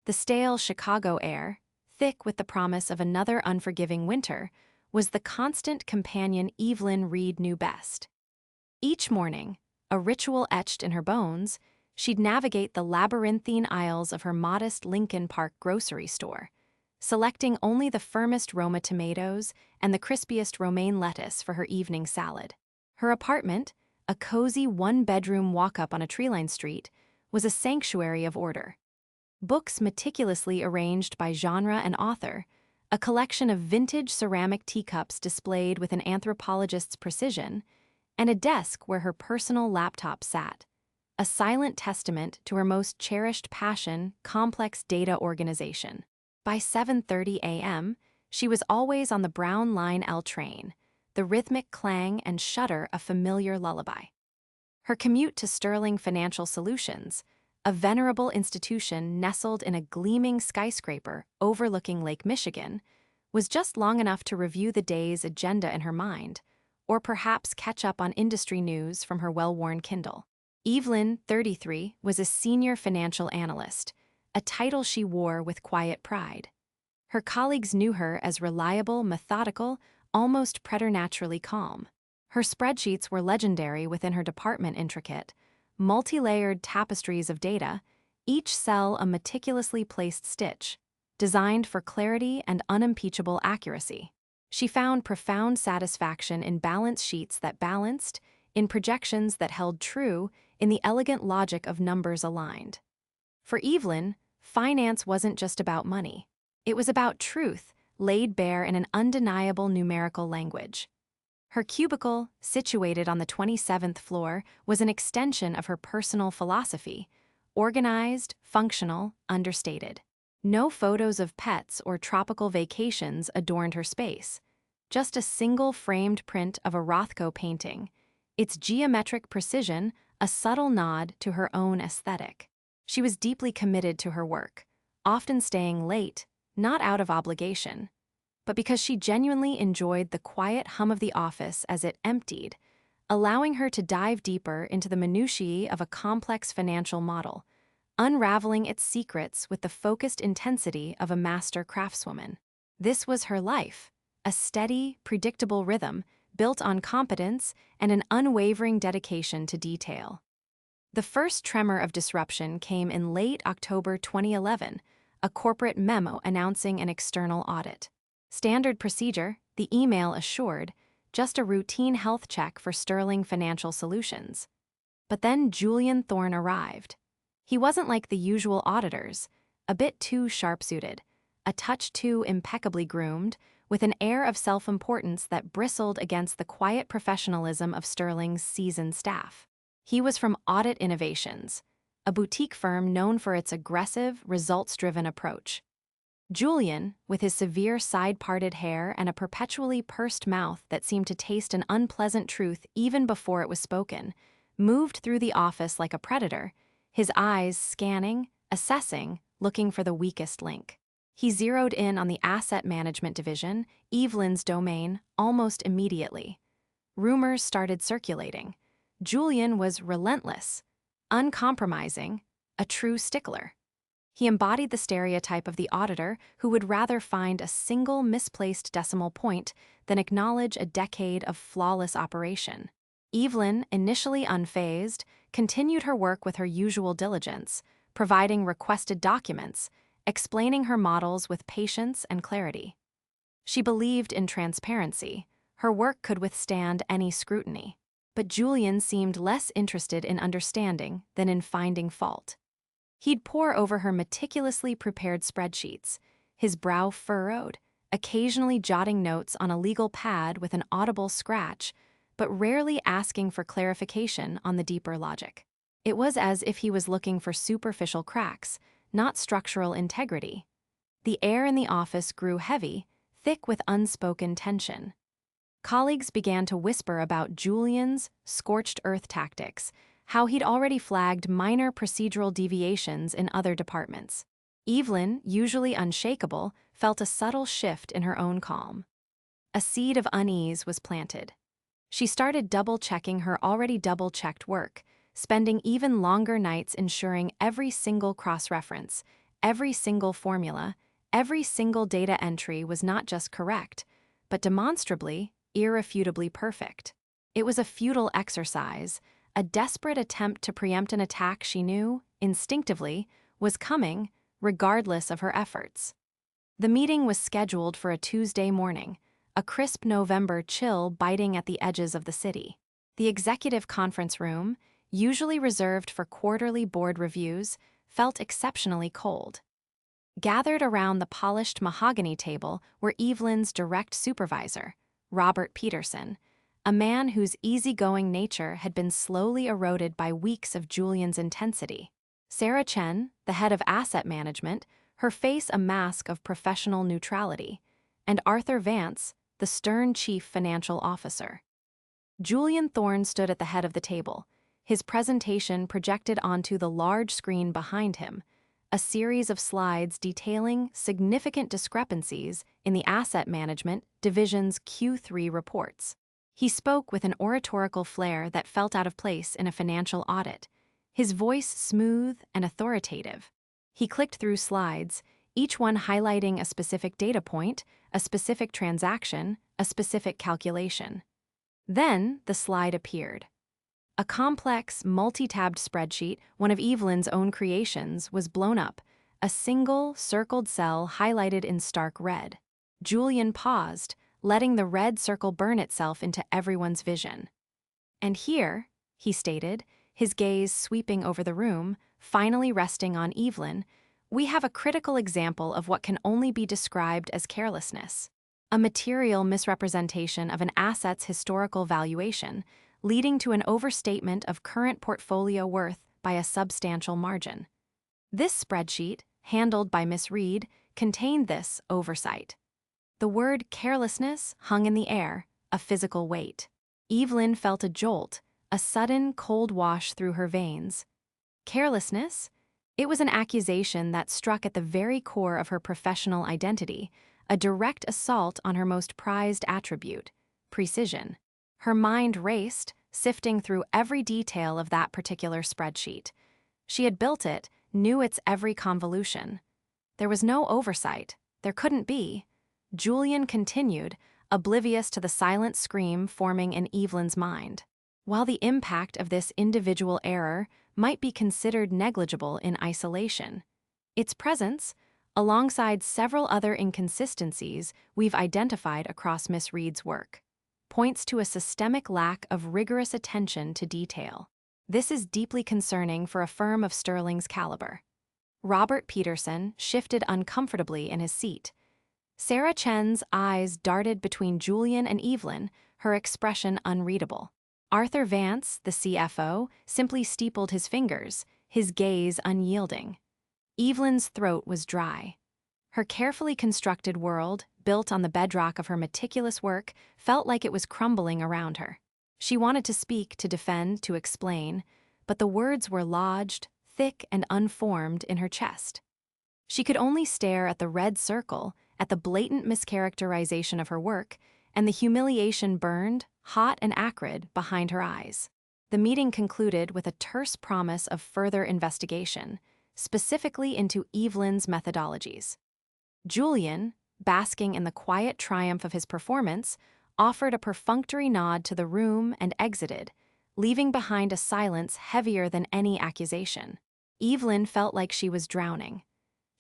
The stale Chicago air, thick with the promise of another unforgiving winter, was the constant companion Evelyn Reed knew best. Each morning, a ritual etched in her bones, she'd navigate the labyrinthine aisles of her modest Lincoln Park grocery store, selecting only the firmest Roma tomatoes and the crispiest romaine lettuce for her evening salad. Her apartment, a cozy one-bedroom walk-up on a tree-lined street, was a sanctuary of order. Books meticulously arranged by genre and author, a collection of vintage ceramic teacups displayed with an anthropologist's precision, and a desk where her personal laptop sat, a silent testament to her most cherished passion, complex data organization. By 7:30 a.m., she was always on the Brown Line L train, the rhythmic clang and shudder a familiar lullaby. Her commute to Sterling Financial Solutions, a venerable institution nestled in a gleaming skyscraper overlooking Lake Michigan, was just long enough to review the day's agenda in her mind, or perhaps catch up on industry news from her well-worn Kindle. Evelyn, 33, was a senior financial analyst, a title she wore with quiet pride. Her colleagues knew her as reliable, methodical, almost preternaturally calm. Her spreadsheets were legendary within her department, intricate, multi-layered tapestries of data, each cell a meticulously placed stitch, designed for clarity and unimpeachable accuracy. She found profound satisfaction in balance sheets that balanced, in projections that held true, in the elegant logic of numbers aligned. For Evelyn, finance wasn't just about money. It was about truth, laid bare in an undeniable numerical language. Her cubicle, situated on the 27th floor, was an extension of her personal philosophy, organized, functional, understated. No photos of pets or tropical vacations adorned her space, just a single framed print of a Rothko painting, its geometric precision a subtle nod to her own aesthetic. She was deeply committed to her work, often staying late, not out of obligation, but because she genuinely enjoyed the quiet hum of the office as it emptied, allowing her to dive deeper into the minutiae of a complex financial model, unraveling its secrets with the focused intensity of a master craftswoman. This was her life, a steady, predictable rhythm built on competence and an unwavering dedication to detail. The first tremor of disruption came in late October 2011, a corporate memo announcing an external audit. Standard procedure, the email assured, just a routine health check for Sterling Financial Solutions. But then Julian Thorne arrived. He wasn't like the usual auditors, a bit too sharp-suited, a touch too impeccably groomed, with an air of self-importance that bristled against the quiet professionalism of Sterling's seasoned staff. He was from Audit Innovations, a boutique firm known for its aggressive, results-driven approach. Julian, with his severe side-parted hair and a perpetually pursed mouth that seemed to taste an unpleasant truth even before it was spoken, moved through the office like a predator, his eyes scanning, assessing, looking for the weakest link. He zeroed in on the asset management division, Evelyn's domain, almost immediately. Rumors started circulating. Julian was relentless, uncompromising, a true stickler. He embodied the stereotype of the auditor who would rather find a single misplaced decimal point than acknowledge a decade of flawless operation. Evelyn, initially unfazed, continued her work with her usual diligence, providing requested documents, explaining her models with patience and clarity. She believed in transparency. Her work could withstand any scrutiny. But Julian seemed less interested in understanding than in finding fault. He'd pore over her meticulously prepared spreadsheets, his brow furrowed, occasionally jotting notes on a legal pad with an audible scratch, but rarely asking for clarification on the deeper logic. It was as if he was looking for superficial cracks, not structural integrity. The air in the office grew heavy, thick with unspoken tension. Colleagues began to whisper about Julian's scorched earth tactics, how he'd already flagged minor procedural deviations in other departments. Evelyn, usually unshakable, felt a subtle shift in her own calm. A seed of unease was planted. She started double-checking her already double-checked work, spending even longer nights ensuring every single cross-reference, Every single formula, every single data entry was not just correct, but demonstrably, irrefutably perfect. It was a futile exercise, a desperate attempt to preempt an attack she knew, instinctively, was coming, regardless of her efforts. The meeting was scheduled for a Tuesday morning, a crisp November chill biting at the edges of the city. The executive conference room, usually reserved for quarterly board reviews, felt exceptionally cold. Gathered around the polished mahogany table were Evelyn's direct supervisor, Robert Peterson, a man whose easygoing nature had been slowly eroded by weeks of Julian's intensity. Sarah Chen, the head of asset management, her face a mask of professional neutrality, and Arthur Vance, the stern chief financial officer. Julian Thorne stood at the head of the table, his presentation projected onto the large screen behind him, a series of slides detailing significant discrepancies in the asset management division's Q3 reports. He spoke with an oratorical flair that felt out of place in a financial audit, his voice smooth and authoritative. He clicked through slides, each one highlighting a specific data point, a specific transaction, a specific calculation. Then the slide appeared. A complex, multi-tabbed spreadsheet, one of Evelyn's own creations, was blown up, a single, circled cell highlighted in stark red. Julian paused, letting the red circle burn itself into everyone's vision. "And here," he stated, his gaze sweeping over the room, finally resting on Evelyn, "we have a critical example of what can only be described as carelessness. A material misrepresentation of an asset's historical valuation, leading to an overstatement of current portfolio worth by a substantial margin. This spreadsheet, handled by Miss Reed, contained this oversight." The word carelessness hung in the air, a physical weight. Evelyn felt a jolt, a sudden cold wash through her veins. Carelessness? It was an accusation that struck at the very core of her professional identity, a direct assault on her most prized attribute, precision. Her mind raced, sifting through every detail of that particular spreadsheet. She had built it, knew its every convolution. There was no oversight. There couldn't be. Julian continued, oblivious to the silent scream forming in Evelyn's mind. While the impact of this individual error might be considered negligible in isolation, its presence, alongside several other inconsistencies we've identified across Miss Reed's work, points to a systemic lack of rigorous attention to detail. This is deeply concerning for a firm of Sterling's caliber. Robert Peterson shifted uncomfortably in his seat. Sarah Chen's eyes darted between Julian and Evelyn, her expression unreadable. Arthur Vance, the CFO, simply steepled his fingers, his gaze unyielding. Evelyn's throat was dry. Her carefully constructed world, built on the bedrock of her meticulous work, felt like it was crumbling around her. She wanted to speak, to defend, to explain, but the words were lodged, thick and unformed, in her chest. She could only stare at the red circle, at the blatant mischaracterization of her work, and the humiliation burned, hot and acrid, behind her eyes. The meeting concluded with a terse promise of further investigation, specifically into Evelyn's methodologies. Julian, basking in the quiet triumph of his performance, offered a perfunctory nod to the room and exited, leaving behind a silence heavier than any accusation. Evelyn felt like she was drowning.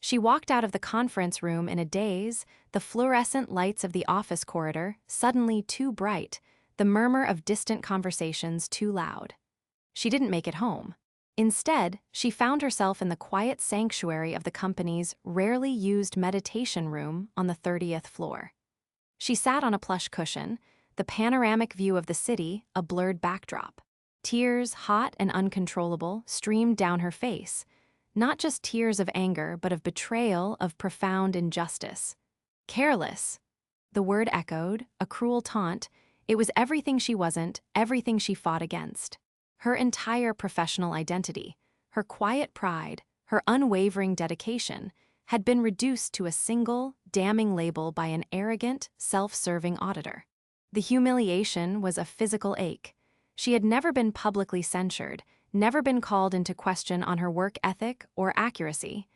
She walked out of the conference room in a daze, the fluorescent lights of the office corridor suddenly too bright, the murmur of distant conversations too loud. She didn't make it home. Instead, she found herself in the quiet sanctuary of the company's rarely used meditation room on the 30th floor. She sat on a plush cushion, the panoramic view of the city a blurred backdrop. Tears, hot and uncontrollable, streamed down her face, not just tears of anger but of betrayal, of profound injustice. Careless. The word echoed, a cruel taunt. It was everything she wasn't, everything she fought against. Her entire professional identity, her quiet pride, her unwavering dedication, had been reduced to a single, damning label by an arrogant, self-serving auditor. The humiliation was a physical ache. She had never been publicly censured, never been called into question on her work ethic or accuracy.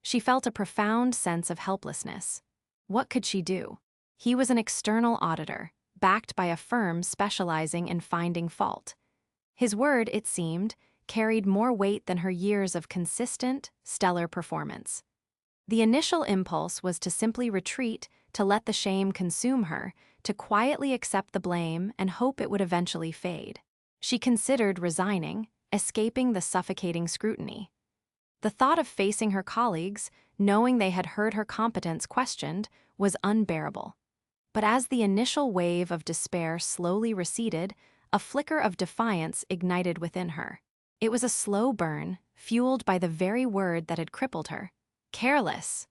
She felt a profound sense of helplessness. What could she do? He was an external auditor, backed by a firm specializing in finding fault. His word, it seemed, carried more weight than her years of consistent, stellar performance. The initial impulse was to simply retreat, to let the shame consume her, to quietly accept the blame and hope it would eventually fade. She considered resigning, escaping the suffocating scrutiny. The thought of facing her colleagues, knowing they had heard her competence questioned, was unbearable. But as the initial wave of despair slowly receded, a flicker of defiance ignited within her. It was a slow burn, fueled by the very word that had crippled her. Careless.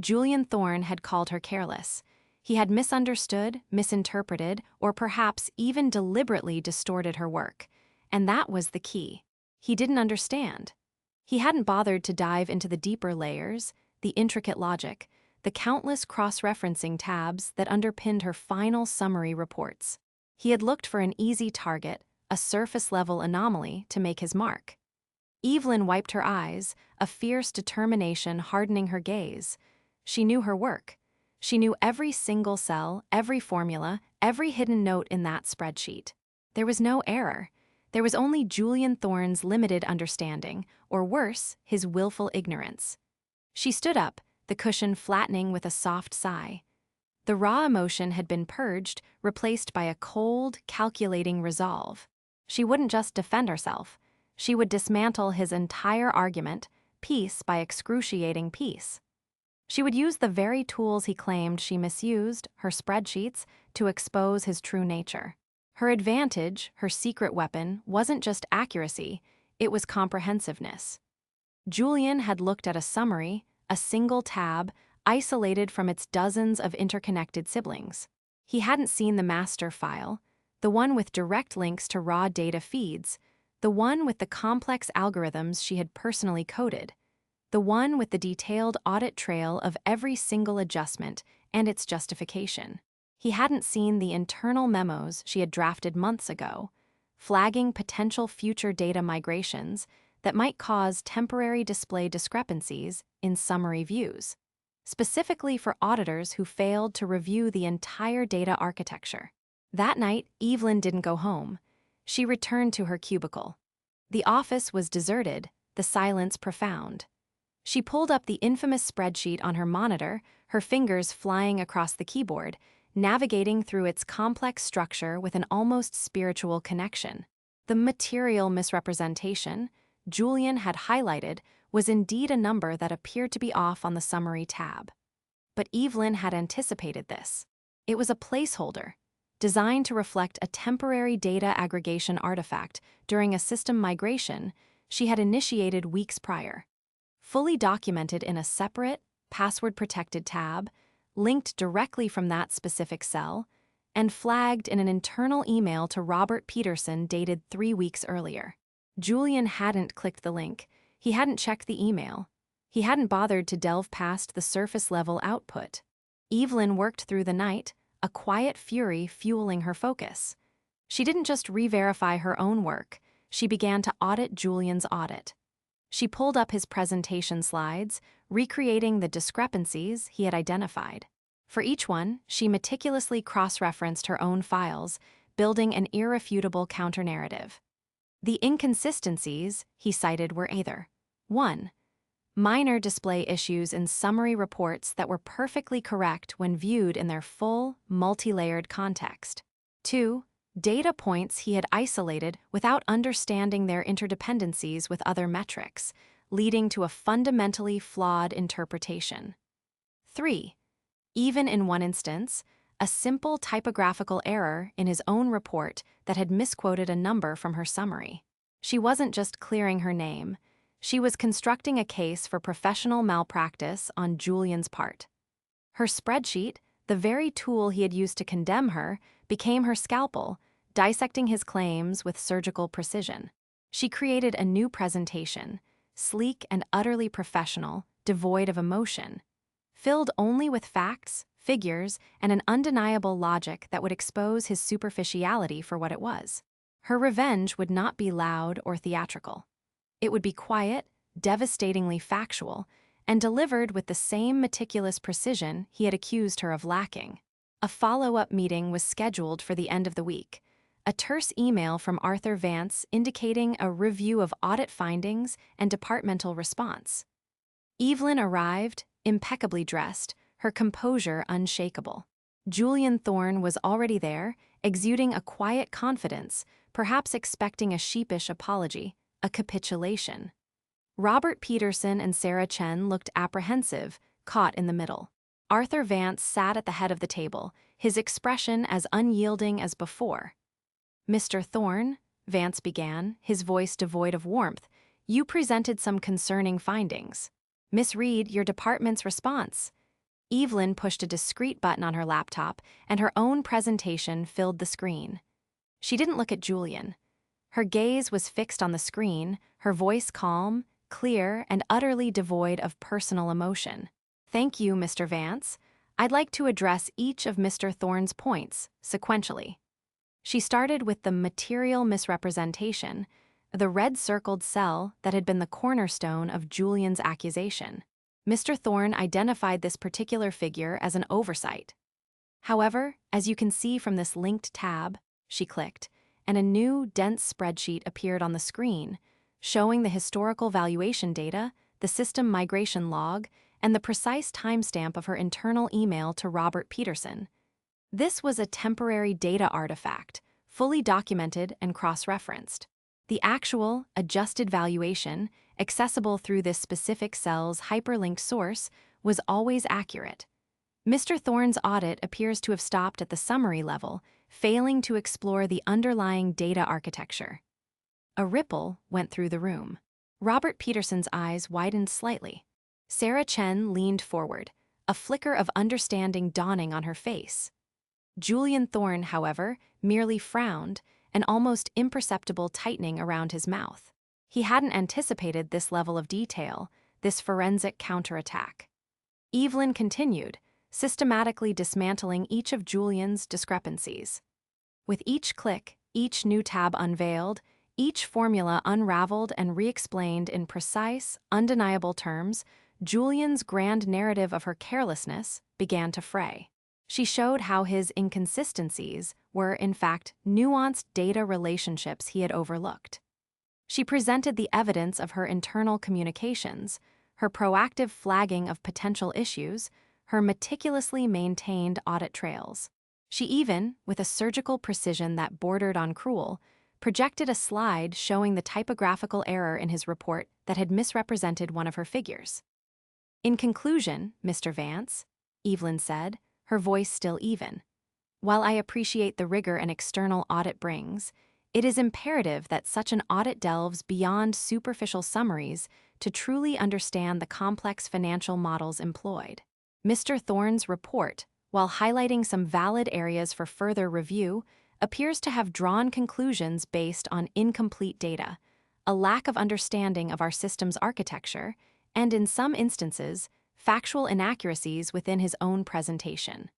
Julian Thorne had called her careless. He had misunderstood, misinterpreted, or perhaps even deliberately distorted her work. And that was the key. He didn't understand. He hadn't bothered to dive into the deeper layers, the intricate logic, the countless cross-referencing tabs that underpinned her final summary reports. He had looked for an easy target, a surface-level anomaly, to make his mark. Evelyn wiped her eyes, a fierce determination hardening her gaze. She knew her work. She knew every single cell, every formula, every hidden note in that spreadsheet. There was no error. There was only Julian Thorne's limited understanding, or worse, his willful ignorance. She stood up, the cushion flattening with a soft sigh. The raw emotion had been purged, replaced by a cold, calculating resolve. She wouldn't just defend herself. She would dismantle his entire argument, piece by excruciating piece. She would use the very tools he claimed she misused, her spreadsheets, to expose his true nature. Her advantage, her secret weapon, wasn't just accuracy, it was comprehensiveness. Julian had looked at a summary, a single tab, isolated from its dozens of interconnected siblings. He hadn't seen the master file, the one with direct links to raw data feeds, the one with the complex algorithms she had personally coded, the one with the detailed audit trail of every single adjustment and its justification. He hadn't seen the internal memos she had drafted months ago, flagging potential future data migrations that might cause temporary display discrepancies in summary views, specifically for auditors who failed to review the entire data architecture. That night, Evelyn didn't go home. She returned to her cubicle. The office was deserted, the silence profound. She pulled up the infamous spreadsheet on her monitor, her fingers flying across the keyboard, navigating through its complex structure with an almost spiritual connection. The material misrepresentation Julian had highlighted was indeed a number that appeared to be off on the summary tab. But Evelyn had anticipated this. It was a placeholder, designed to reflect a temporary data aggregation artifact during a system migration she had initiated weeks prior. Fully documented in a separate, password-protected tab, linked directly from that specific cell, and flagged in an internal email to Robert Peterson dated 3 weeks earlier. Julian hadn't clicked the link. He hadn't checked the email. He hadn't bothered to delve past the surface-level output. Evelyn worked through the night, a quiet fury fueling her focus. She didn't just re-verify her own work, she began to audit Julian's audit. She pulled up his presentation slides, recreating the discrepancies he had identified. For each one, she meticulously cross-referenced her own files, building an irrefutable counter-narrative. The inconsistencies he cited were either 1. Minor display issues in summary reports that were perfectly correct when viewed in their full, multi-layered context. 2. Data points he had isolated without understanding their interdependencies with other metrics, leading to a fundamentally flawed interpretation. 3. Even in one instance, a simple typographical error in his own report that had misquoted a number from her summary. She wasn't just clearing her name, she was constructing a case for professional malpractice on Julian's part. Her spreadsheet, the very tool he had used to condemn her, became her scalpel, dissecting his claims with surgical precision. She created a new presentation, sleek and utterly professional, devoid of emotion, filled only with facts, figures, and an undeniable logic that would expose his superficiality for what it was. Her revenge would not be loud or theatrical. It would be quiet, devastatingly factual, and delivered with the same meticulous precision he had accused her of lacking. A follow-up meeting was scheduled for the end of the week. A terse email from Arthur Vance indicating a review of audit findings and departmental response. Evelyn arrived, impeccably dressed, her composure unshakable. Julian Thorne was already there, exuding a quiet confidence, perhaps expecting a sheepish apology, a capitulation. Robert Peterson and Sarah Chen looked apprehensive, caught in the middle. Arthur Vance sat at the head of the table, his expression as unyielding as before. "Mr. Thorne," Vance began, his voice devoid of warmth, "you presented some concerning findings. Miss Reed, your department's response." Evelyn pushed a discreet button on her laptop, and her own presentation filled the screen. She didn't look at Julian. Her gaze was fixed on the screen, her voice calm, clear, and utterly devoid of personal emotion. "Thank you, Mr. Vance. I'd like to address each of Mr. Thorne's points, sequentially." She started with the material misrepresentation, the red-circled cell that had been the cornerstone of Julian's accusation. Mr. Thorne identified this particular figure as an oversight. "However, as you can see from this linked tab," she clicked, and a new, dense spreadsheet appeared on the screen, showing the historical valuation data, the system migration log, and the precise timestamp of her internal email to Robert Peterson. This was a temporary data artifact, fully documented and cross-referenced. The actual, adjusted valuation, accessible through this specific cell's hyperlinked source, was always accurate. Mr. Thorne's audit appears to have stopped at the summary level, failing to explore the underlying data architecture. A ripple went through the room. Robert Peterson's eyes widened slightly. Sarah Chen leaned forward, a flicker of understanding dawning on her face. Julian Thorne, however, merely frowned, an almost imperceptible tightening around his mouth. He hadn't anticipated this level of detail, this forensic counterattack. Evelyn continued, systematically dismantling each of Julian's discrepancies. With each click, each new tab unveiled, each formula unraveled and re-explained in precise, undeniable terms, Julian's grand narrative of her carelessness began to fray. She showed how his inconsistencies were, in fact, nuanced data relationships he had overlooked. She presented the evidence of her internal communications, her proactive flagging of potential issues, her meticulously maintained audit trails. She even, with a surgical precision that bordered on cruel, projected a slide showing the typographical error in his report that had misrepresented one of her figures. "In conclusion, Mr. Vance," Evelyn said, her voice still even, "while I appreciate the rigor an external audit brings, it is imperative that such an audit delves beyond superficial summaries to truly understand the complex financial models employed. Mr. Thorne's report, while highlighting some valid areas for further review, appears to have drawn conclusions based on incomplete data, a lack of understanding of our system's architecture, and in some instances, factual inaccuracies within his own presentation."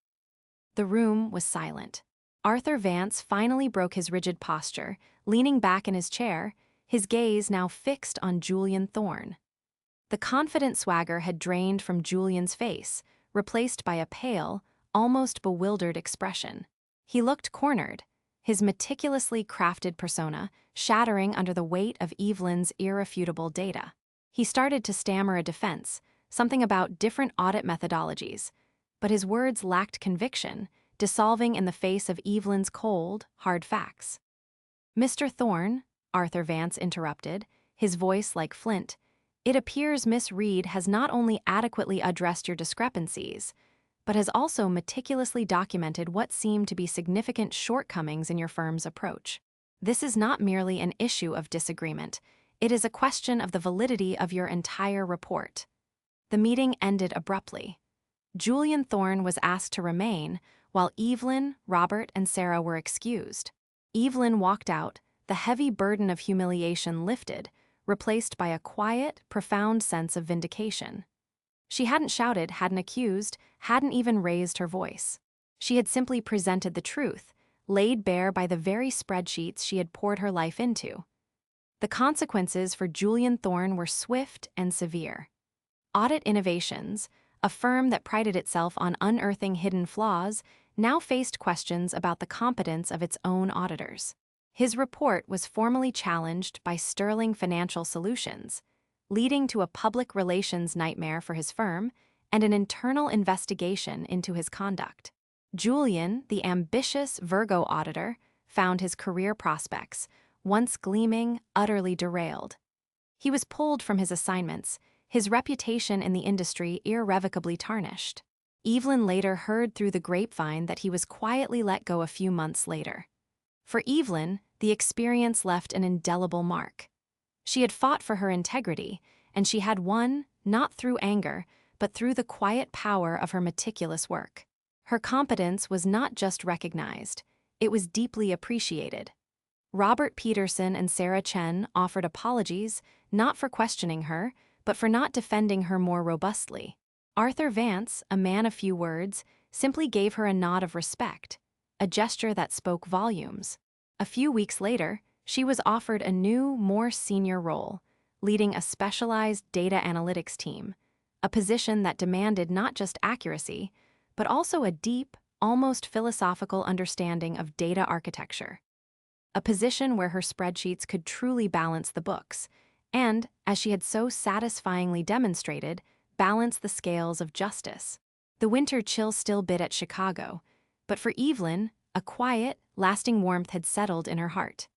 The room was silent. Arthur Vance finally broke his rigid posture, leaning back in his chair, his gaze now fixed on Julian Thorne. The confident swagger had drained from Julian's face, replaced by a pale, almost bewildered expression. He looked cornered, his meticulously crafted persona shattering under the weight of Evelyn's irrefutable data. He started to stammer a defense, something about different audit methodologies, but his words lacked conviction, dissolving in the face of Evelyn's cold, hard facts. "Mr. Thorne," Arthur Vance interrupted, his voice like flint, "it appears Miss Reed has not only adequately addressed your discrepancies, but has also meticulously documented what seem to be significant shortcomings in your firm's approach. This is not merely an issue of disagreement, it is a question of the validity of your entire report." The meeting ended abruptly. Julian Thorne was asked to remain, while Evelyn, Robert, and Sarah were excused. Evelyn walked out, the heavy burden of humiliation lifted, replaced by a quiet, profound sense of vindication. She hadn't shouted, hadn't accused, hadn't even raised her voice. She had simply presented the truth, laid bare by the very spreadsheets she had poured her life into. The consequences for Julian Thorne were swift and severe. Audit Innovations, a firm that prided itself on unearthing hidden flaws, now faced questions about the competence of its own auditors. His report was formally challenged by Sterling Financial Solutions, leading to a public relations nightmare for his firm and an internal investigation into his conduct. Julian, the ambitious Virgo auditor, found his career prospects, once gleaming, utterly derailed. He was pulled from his assignments, his reputation in the industry irrevocably tarnished. Evelyn later heard through the grapevine that he was quietly let go a few months later. For Evelyn, the experience left an indelible mark. She had fought for her integrity, and she had won, not through anger, but through the quiet power of her meticulous work. Her competence was not just recognized, it was deeply appreciated. Robert Peterson and Sarah Chen offered apologies, not for questioning her, but for not defending her more robustly. Arthur Vance, a man of few words, simply gave her a nod of respect, a gesture that spoke volumes. A few weeks later, she was offered a new, more senior role, leading a specialized data analytics team, a position that demanded not just accuracy, but also a deep, almost philosophical understanding of data architecture. A position where her spreadsheets could truly balance the books, and, as she had so satisfyingly demonstrated, balance the scales of justice. The winter chill still bit at Chicago, but for Evelyn, a quiet, lasting warmth had settled in her heart.